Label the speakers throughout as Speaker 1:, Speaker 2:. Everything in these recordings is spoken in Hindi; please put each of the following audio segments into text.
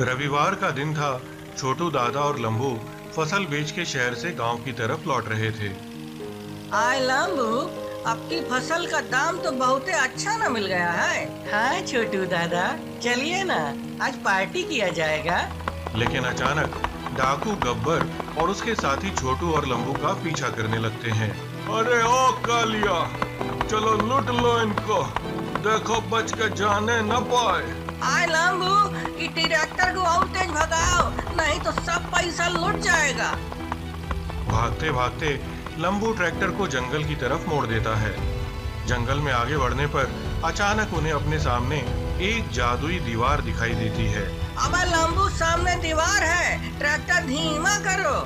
Speaker 1: रविवार का दिन था। छोटू दादा और लंबू फसल बेच के शहर से गांव की तरफ लौट रहे थे।
Speaker 2: आय लंबू, आपकी फसल का दाम तो बहुत अच्छा न मिल गया है। हाँ छोटू दादा, चलिए ना, आज पार्टी किया जाएगा।
Speaker 1: लेकिन अचानक डाकू गब्बर और उसके साथी छोटू और लंबू का पीछा करने लगते हैं। अरे ओ कालिया, चलो लूट लो इनको, देखो बच के जाने न पाए।
Speaker 2: आय लंबू, कि ट्रैक्टर को और तेज भगाओ, नहीं तो सब पैसा लुट जाएगा।
Speaker 1: भागते भागते लंबू ट्रैक्टर को जंगल की तरफ मोड़ देता है। जंगल में आगे बढ़ने पर अचानक उन्हें अपने सामने एक जादुई दीवार दिखाई देती है।
Speaker 2: अबे लंबू, सामने दीवार है, ट्रैक्टर धीमा करो।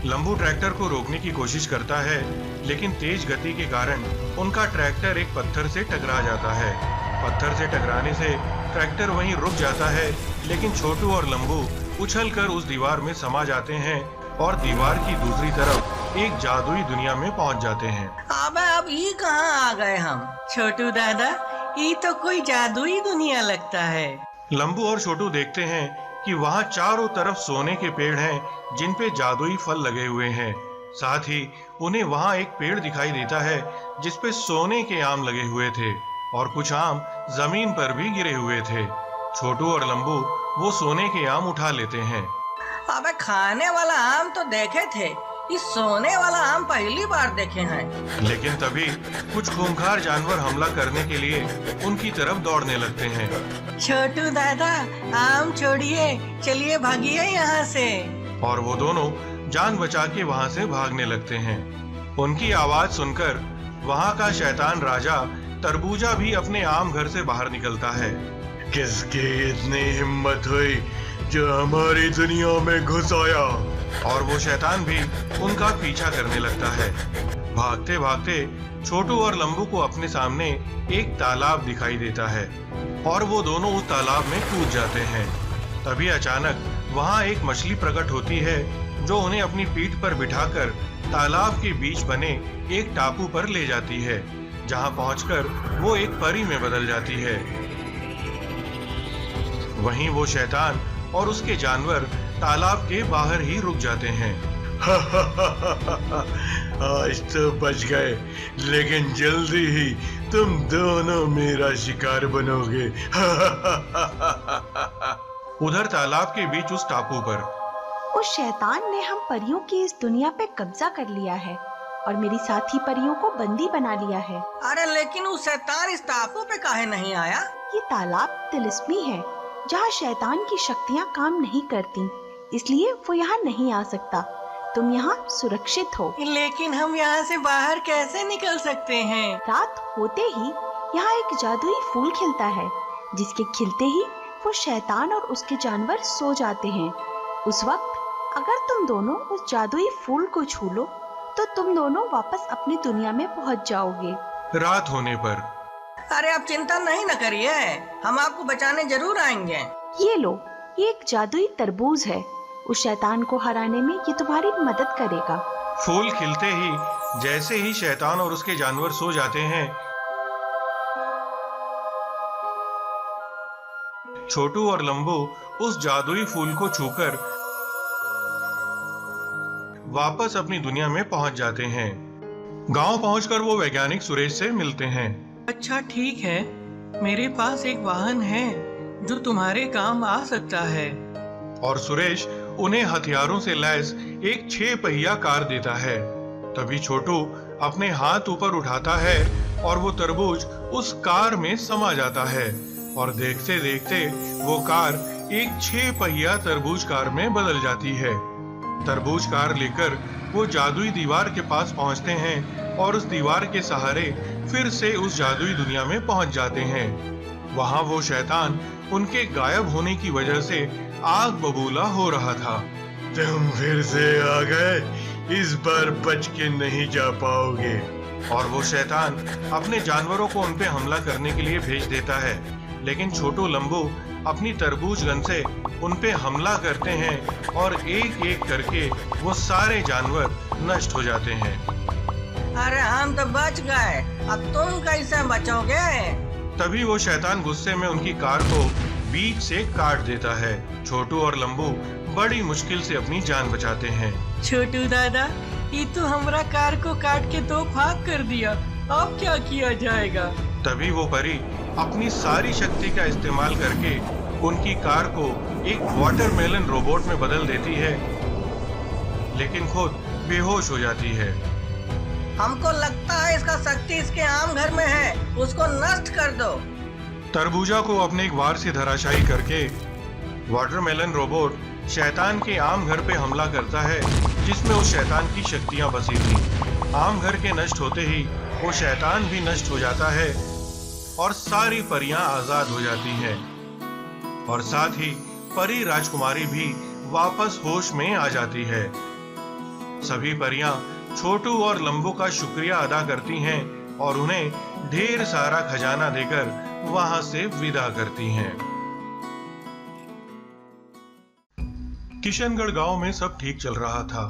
Speaker 1: लंबू ट्रैक्टर को रोकने की कोशिश करता है, लेकिन तेज गति के कारण उनका ट्रैक्टर एक पत्थर से टकरा जाता है। पत्थर से टकराने से ट्रैक्टर वहीं रुक जाता है, लेकिन छोटू और लंबू उछलकर उस दीवार में समा जाते हैं और दीवार की दूसरी तरफ एक जादुई दुनिया में पहुंच जाते हैं।
Speaker 2: अबे अब ये कहाँ आ गए हम? छोटू दादा, ये तो कोई जादुई दुनिया लगता है।
Speaker 1: लंबू और छोटू देखते हैं कि वहाँ चारों तरफ सोने के पेड़ हैं, जिन पे जादुई फल लगे हुए हैं। साथ ही उन्हें वहाँ एक पेड़ दिखाई देता है जिसपे सोने के आम लगे हुए थे और कुछ आम जमीन पर भी गिरे हुए थे। छोटू और लंबू वो सोने के आम उठा लेते हैं।
Speaker 2: अबे खाने वाला आम तो देखे थे, इस सोने वाला आम पहली बार देखे हैं।
Speaker 1: लेकिन तभी कुछ खूंखार जानवर हमला करने के लिए उनकी तरफ दौड़ने लगते हैं।
Speaker 2: छोटू दादा, आम छोड़िए, चलिए भागिए यहाँ से।
Speaker 1: और वो दोनों जान बचा के वहाँ से भागने लगते हैं। उनकी आवाज सुनकर वहाँ का शैतान राजा तरबूजा भी अपने आम घर से बाहर निकलता है।
Speaker 3: किसकी इतनी हिम्मत हुई जो हमारी दुनिया में घुस आया?
Speaker 1: और वो शैतान भी उनका पीछा करने लगता है। भागते भागते छोटू और लंबू को अपने सामने एक तालाब दिखाई देता है और वो दोनों उस तालाब में कूद जाते हैं। तभी अचानक वहाँ एक मछली प्रकट होती है जो उन्हें अपनी पीठ पर बिठाकर तालाब के बीच बने एक टापू पर ले जाती है, जहाँ पहुंचकर वो एक परी में बदल जाती है। वहीं वो शैतान और उसके जानवर तालाब के बाहर ही रुक जाते हैं।
Speaker 3: आज तो बच गए, लेकिन जल्दी ही तुम दोनों मेरा शिकार बनोगे।
Speaker 1: उधर तालाब के बीच उस टापू पर
Speaker 4: उस शैतान ने हम परियों की इस दुनिया पे कब्जा कर लिया है और मेरी साथी परियों को बंदी बना लिया है।
Speaker 2: अरे लेकिन वो शैतान इस टापू पे काहे नहीं आया?
Speaker 4: ये तालाब तिलिस्मी है, जहाँ शैतान की शक्तियाँ काम नहीं करती, इसलिए वो यहाँ नहीं आ सकता। तुम यहाँ सुरक्षित हो।
Speaker 2: लेकिन हम यहाँ से बाहर कैसे निकल सकते हैं?
Speaker 4: रात होते ही यहाँ एक जादुई फूल खिलता है, जिसके खिलते ही वो शैतान और उसके जानवर सो जाते हैं। उस वक्त अगर तुम दोनों उस जादुई फूल को छू लो तो तुम दोनों वापस अपनी दुनिया में पहुँच जाओगे।
Speaker 1: रात होने पर
Speaker 2: अरे आप चिंता नहीं न करिए, हम आपको बचाने जरूर आएंगे।
Speaker 4: ये लो, ये एक जादुई तरबूज है, उस शैतान को हराने में ये तुम्हारी मदद करेगा।
Speaker 1: फूल खिलते ही जैसे ही शैतान और उसके जानवर सो जाते हैं, छोटू और लंबू उस जादुई फूल को छूकर वापस अपनी दुनिया में पहुंच जाते हैं। गांव पहुंचकर वो वैज्ञानिक सुरेश से मिलते हैं।
Speaker 2: अच्छा ठीक है, मेरे पास एक वाहन है जो तुम्हारे काम आ सकता है।
Speaker 1: और सुरेश उन्हें हथियारों से लैस एक 6 पहिया कार देता है। तभी छोटू अपने हाथ ऊपर उठाता है और वो तरबूज उस कार में समा जाता है और देखते देखते वो कार एक 6 पहिया तरबूज कार में बदल जाती है। तरबूज कार लेकर वो जादुई दीवार के पास पहुंचते हैं और उस दीवार के सहारे फिर से उस जादुई दुनिया में पहुंच जाते हैं। वहां वो शैतान उनके गायब होने की वजह से आग बबूला हो रहा था।
Speaker 3: तुम फिर से आ गए, इस बार बच के नहीं जा पाओगे।
Speaker 1: और वो शैतान अपने जानवरों को उन पे हमला करने के लिए भेज देता है, लेकिन छोटू लंबू अपनी तरबूज गन से उन पे हमला करते हैं और एक एक करके वो सारे जानवर नष्ट हो जाते हैं।
Speaker 2: अरे हम तो बच गए, अब तुम कैसे बचोगे?
Speaker 1: तभी वो शैतान गुस्से में उनकी कार को बीच से काट देता है। छोटू और लंबू बड़ी मुश्किल से अपनी जान बचाते हैं।
Speaker 2: छोटू दादा, ये तो हमारा कार को काट के दो भाग कर दिया, अब क्या किया जाएगा?
Speaker 1: तभी वो परी अपनी सारी शक्ति का इस्तेमाल करके उनकी कार को एक वाटरमेलन रोबोट में बदल देती है, लेकिन खुद बेहोश हो जाती है।
Speaker 2: हमको लगता है इसका शक्ति इसके आम घर में है, उसको नष्ट कर दो।
Speaker 1: तरबूजा को अपने एक वार से धराशायी करके वाटरमेलन रोबोट शैतान के आम घर पे हमला करता है, जिसमें उस शैतान की शक्तियां बसी थी। आम घर के नष्ट होते ही वो शैतान भी नष्ट हो जाता है और सारी परियां आजाद हो जाती हैं, और साथ ही परी राजकुमारी भी वापस होश में आ जाती है। सभी परियां छोटू और लंबू का शुक्रिया अदा करती हैं और उन्हें ढेर सारा खजाना देकर वहां से विदा करती हैं। किशनगढ़ गांव में सब ठीक चल रहा था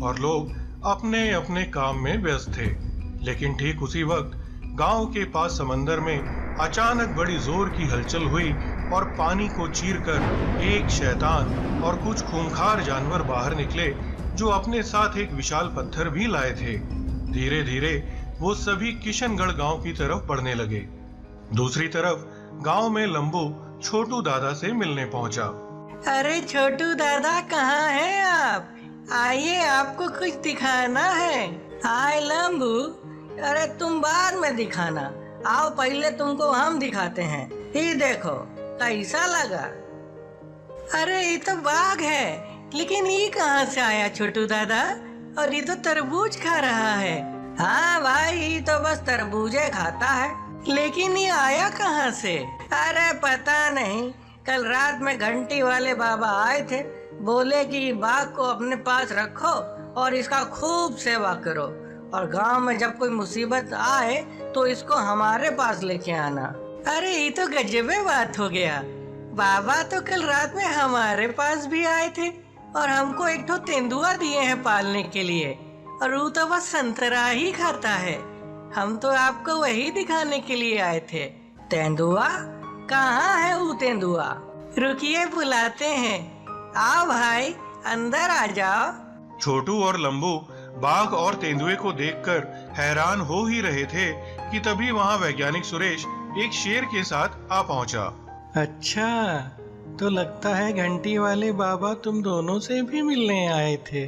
Speaker 1: और लोग अपने अपने काम में व्यस्त थे, लेकिन ठीक उसी वक्त गांव के पास समंदर में अचानक बड़ी जोर की हलचल हुई और पानी को चीरकर एक शैतान और कुछ खूंखार जानवर बाहर निकले, जो अपने साथ एक विशाल पत्थर भी लाए थे। धीरे धीरे वो सभी किशनगढ़ गांव की तरफ बढ़ने लगे। दूसरी तरफ गांव में लंबू छोटू दादा से मिलने पहुंचा।
Speaker 2: अरे छोटू दादा, कहाँ हैं आप? आइए, आपको कुछ दिखाना है। हाय लंबू, अरे तुम बाद में दिखाना, आओ पहले तुमको हम दिखाते हैं। ये देखो, कैसा लगा? अरे ये तो बाघ है, लेकिन ये कहाँ से आया छोटू दादा? और ये तो तरबूज खा रहा है। हाँ भाई, ये तो बस तरबूजे खाता है, लेकिन ये आया कहाँ से? अरे पता नहीं, कल रात में घंटी वाले बाबा आए थे, बोले कि बाघ को अपने पास रखो और इसका खूब सेवा करो, और गांव में जब कोई मुसीबत आए तो इसको हमारे पास लेके आना। अरे ये तो गजबे बात हो गया। बाबा तो कल रात में हमारे पास भी आए थे और हमको एक ठो तेंदुआ दिए हैं पालने के लिए, और वो तो बस संतरा ही खाता है। हम तो आपको वही दिखाने के लिए आए थे। तेंदुआ? कहाँ है वो तेंदुआ? रुकिए, बुलाते हैं। आओ भाई, अंदर आ जाओ।
Speaker 1: छोटू और लंबू बाघ और तेंदुए को देखकर हैरान हो ही रहे थे कि तभी वहां वैज्ञानिक सुरेश एक शेर के साथ आ पहुंचा।
Speaker 2: अच्छा, तो लगता है घंटी वाले बाबा तुम दोनों से भी मिलने आए थे।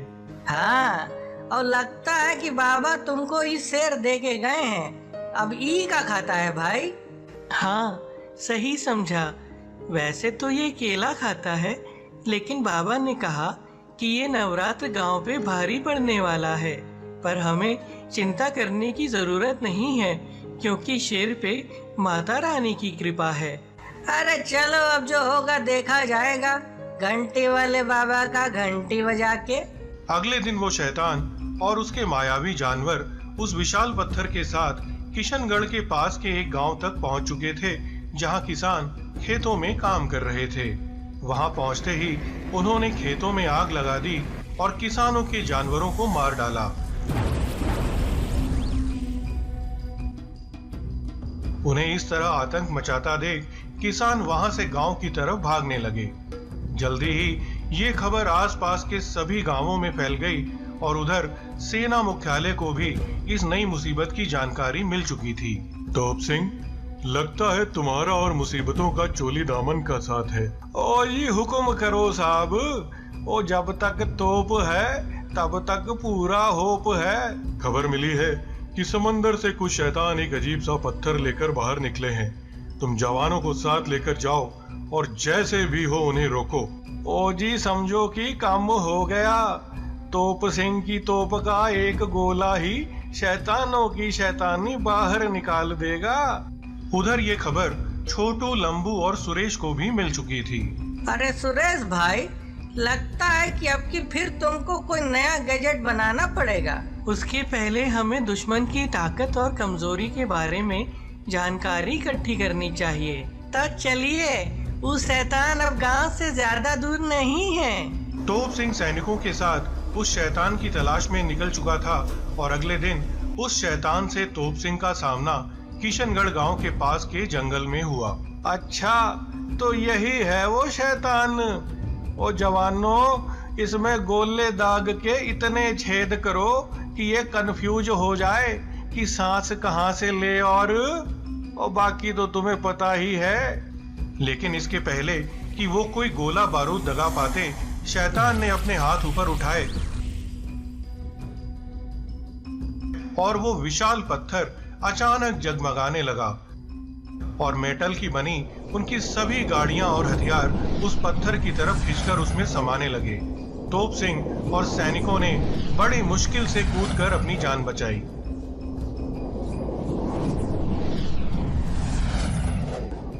Speaker 2: हाँ, और लगता है कि बाबा तुमको ये शेर दे के गए हैं, अब ई का खाता है भाई। हाँ, सही समझा। वैसे तो ये केला खाता है, लेकिन बाबा ने कहा कि ये नवरात्र गांव पे भारी पड़ने वाला है, पर हमें चिंता करने की जरूरत नहीं है, क्योंकि शेर पे माता रानी की कृपा है। अरे चलो, अब जो होगा देखा जाएगा, घंटी वाले बाबा का घंटी बजा के।
Speaker 1: अगले दिन वो शैतान और उसके मायावी जानवर उस विशाल पत्थर के साथ किशनगढ़ के पास के एक गांव तक पहुंच चुके थे, जहां किसान खेतों में काम कर रहे थे। वहां पहुंचते ही उन्होंने खेतों में आग लगा दी और किसानों के जानवरों को मार डाला। उन्हें इस तरह आतंक मचाता देख किसान वहां से गांव की तरफ भागने लगे। जल्दी ही ये खबर आसपास के सभी गांवों में फैल गई और उधर सेना मुख्यालय को भी इस नई मुसीबत की जानकारी मिल चुकी थी। तोप सिंह, लगता है तुम्हारा और मुसीबतों का चोली दामन का साथ है। ओ जी हुक्म करो साहब, ओ जब तक तोप है तब तक पूरा होप है। खबर मिली है कि समंदर से कुछ शैतान एक अजीब सा पत्थर लेकर बाहर निकले हैं। तुम जवानों को साथ लेकर जाओ और जैसे भी हो उन्हें रोको। ओ जी समझो कि काम हो गया। तोप सिंह की तोप का एक गोला ही शैतानों की शैतानी बाहर निकाल देगा। उधर ये खबर छोटू, लंबू और सुरेश को भी मिल चुकी थी।
Speaker 2: अरे सुरेश भाई, लगता है कि अब की फिर तुमको कोई नया गैजेट बनाना पड़ेगा। उसके पहले हमें दुश्मन की ताकत और कमजोरी के बारे में जानकारी इकट्ठी करनी चाहिए। तो चलिए, वो शैतान अब गांव से ज्यादा दूर नहीं है।
Speaker 1: तोप सिंह सैनिकों के साथ उस शैतान की तलाश में निकल चुका था और अगले दिन उस शैतान से तोप सिंह का सामना किशनगढ़ गांव के पास के जंगल में हुआ। अच्छा, तो यही है वो शैतान। ओ जवानों, इसमें गोले दाग के इतने छेद करो कि ये कंफ्यूज हो जाए कि सांस कहां से ले, और बाकी तो तुम्हें पता ही है। लेकिन इसके पहले कि वो कोई गोला बारूद दगा पाते, शैतान ने अपने हाथ ऊपर उठाए और वो विशाल पत्थर अचानक जगमगाने लगा और मेटल की बनी उनकी सभी गाड़ियां और हथियार उस पत्थर की तरफ खिंचकर उसमें समाने लगे। तोप सिंह और सैनिकों ने बड़ी मुश्किल से कूदकर अपनी जान बचाई।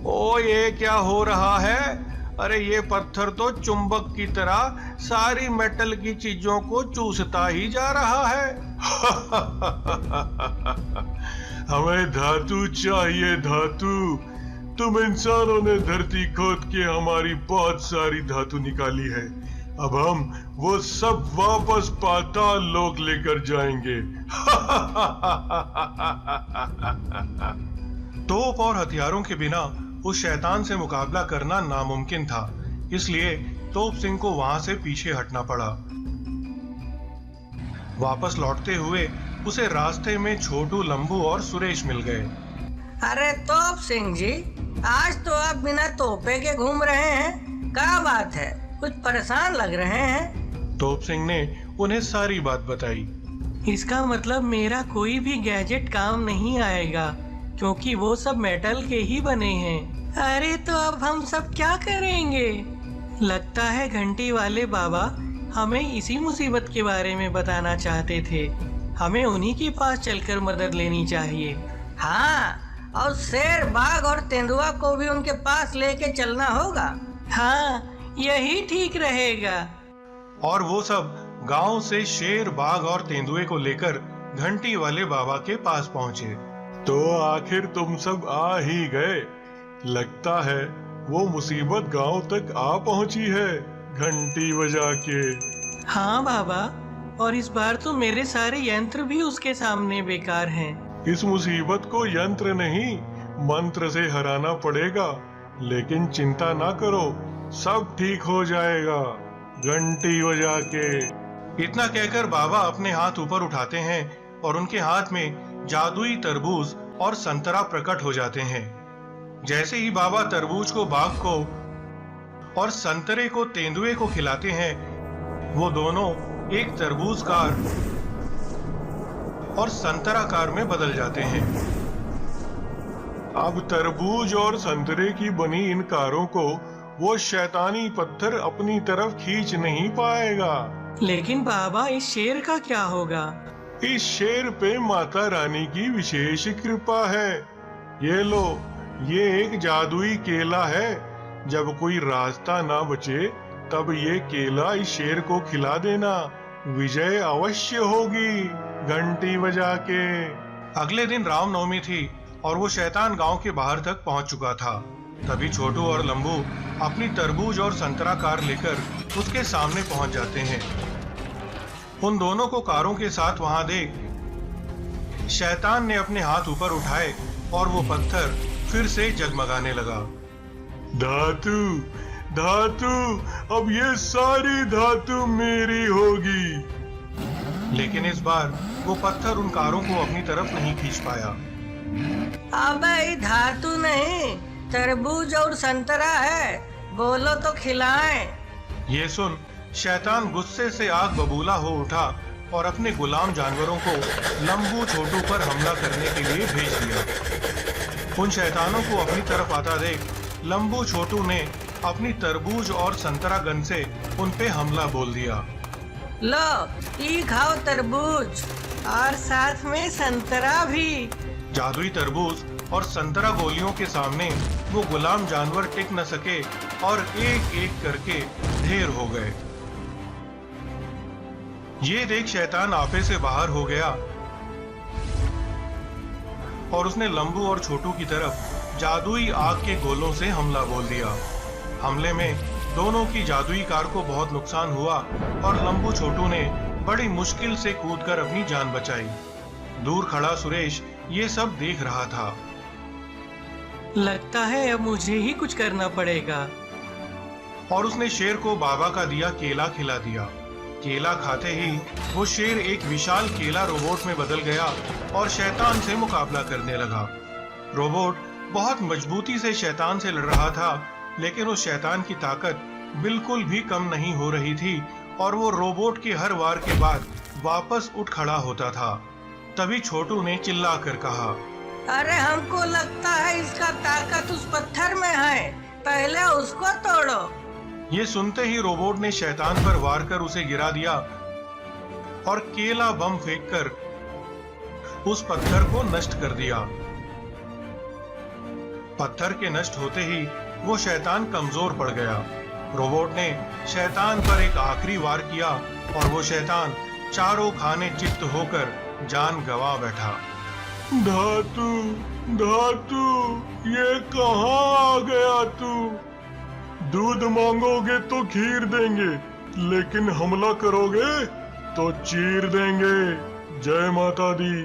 Speaker 1: ओ ये क्या हो रहा है? अरे ये पत्थर तो चुंबक की तरह सारी मेटल की चीजों को चूसता ही जा रहा है।
Speaker 3: हमें धातु चाहिए, धातु। तुम इंसानों ने धरती खोद के हमारी बहुत सारी धातु निकाली है। अब हम वो सब वापस पाताल लोक लेकर जाएंगे।
Speaker 1: तोप और हथियारों के बिना उस शैतान से मुकाबला करना नामुमकिन था, इसलिए तोप सिंह को वहां से पीछे हटना पड़ा। वापस लौटते हुए उसे रास्ते में छोटू, लंबू और सुरेश मिल गए।
Speaker 2: अरे तोप सिंह जी, आज तो आप बिना तोपे के घूम रहे हैं, क्या बात है? कुछ परेशान लग रहे हैं।
Speaker 1: तोप सिंह ने उन्हें सारी बात बताई।
Speaker 2: इसका मतलब मेरा कोई भी गैजेट काम नहीं आएगा, क्योंकि वो सब मेटल के ही बने हैं। अरे तो अब हम सब क्या करेंगे? लगता है घंटी वाले बाबा हमें इसी मुसीबत के बारे में बताना चाहते थे। हमें उन्हीं के पास चलकर मदद लेनी चाहिए। हाँ, और शेर, बाघ और तेंदुआ को भी उनके पास लेके चलना होगा। हाँ, यही ठीक रहेगा।
Speaker 1: और वो सब गांव से शेर, बाघ और तेंदुए को लेकर घंटी वाले बाबा के पास पहुंचे।
Speaker 3: तो आखिर तुम सब आ ही गए। लगता है वो मुसीबत गांव तक आ पहुंची है घंटी बजा के।
Speaker 2: हाँ बाबा, और इस बार तो मेरे सारे यंत्र भी उसके सामने बेकार हैं।
Speaker 3: इस मुसीबत को यंत्र नहीं, मंत्र से हराना पड़ेगा। लेकिन चिंता ना करो, सब ठीक हो जाएगा घंटी बजा के।
Speaker 1: इतना कहकर बाबा अपने हाथ ऊपर उठाते हैं और उनके हाथ में जादुई तरबूज और संतरा प्रकट हो जाते हैं। जैसे ही बाबा तरबूज को बाघ को और संतरे को तेंदुए को खिलाते हैं, वो दोनों एक तरबूज कार और संतरा कार में बदल जाते हैं।
Speaker 3: अब तरबूज और संतरे की बनी इन कारों को वो शैतानी पत्थर अपनी तरफ खींच नहीं पाएगा।
Speaker 2: लेकिन बाबा, इस शेर का क्या होगा?
Speaker 3: इस शेर पे माता रानी की विशेष कृपा है। ये लो, ये एक जादुई केला है। जब कोई रास्ता ना बचे तब ये केला इस शेर को खिला देना, विजय अवश्य होगी घंटी बजा के।
Speaker 1: अगले दिन रामनवमी थी और वो शैतान गांव के बाहर तक पहुंच चुका था। तभी छोटू और लंबू अपनी तरबूज और संतरा कार लेकर उसके सामने पहुंच जाते हैं। उन दोनों को कारों के साथ वहां देख शैतान ने अपने हाथ ऊपर उठाए और वो पत्थर फिर से जगमगाने लगा।
Speaker 3: धातु, धातु, अब ये सारी धातु मेरी होगी।
Speaker 1: लेकिन इस बार वो पत्थर उन कारों को अपनी तरफ नहीं खींच पाया।
Speaker 2: अबे धातु नहीं, तरबूज और संतरा है, बोलो तो खिलाएं।
Speaker 1: ये सुन शैतान गुस्से से आग बबूला हो उठा और अपने गुलाम जानवरों को लंबू छोटू पर हमला करने के लिए भेज दिया। उन शैतानों को अपनी तरफ आता देख लंबू छोटू ने अपनी तरबूज और संतरा गन से उन पे हमला बोल दिया।
Speaker 2: लो, ये खाओ तरबूज और साथ में संतरा भी।
Speaker 1: जादुई तरबूज और संतरा गोलियों के सामने वो गुलाम जानवर टिक न सके और एक एक करके ढेर हो गए। ये देख शैतान आपे से बाहर हो गया और उसने लंबू और छोटू की तरफ जादुई आग के गोलों से हमला बोल दिया। हमले में दोनों की जादुई कार को बहुत नुकसान हुआ और लंबू छोटू ने बड़ी मुश्किल से कूदकर अपनी जान बचाई। दूर खड़ा सुरेश ये सब देख रहा था।
Speaker 2: लगता है अब मुझे ही कुछ करना पड़ेगा।
Speaker 1: और उसने शेर को बाबा का दिया केला खिला दिया। केला खाते ही वो शेर एक विशाल केला रोबोट में बदल गया और शैतान से मुकाबला करने लगा। रोबोट बहुत मजबूती से शैतान से लड़ रहा था, लेकिन उस शैतान की ताकत बिल्कुल भी कम नहीं हो रही थी और वो रोबोट के हर वार के बाद वापस उठ खड़ा होता था। तभी छोटू ने चिल्लाकर कहा,
Speaker 2: अरे हमको लगता है इसका ताकत उस पत्थर में है, पहले उसको तोड़ो।
Speaker 1: ये सुनते ही रोबोट ने शैतान पर वार कर उसे गिरा दिया और केला बम फेंककर उस पत्थर को नष्ट कर दिया। पत्थर के नष्ट होते ही वो शैतान कमजोर पड़ गया। रोबोट ने शैतान पर एक आखिरी वार किया और वो शैतान चारों खाने चित्त होकर जान गंवा बैठा।
Speaker 3: धातु, धातु, ये कहाँ आ गया तू? दूध मांगोगे तो खीर देंगे, लेकिन हमला करोगे तो चीर देंगे। जय माता दी।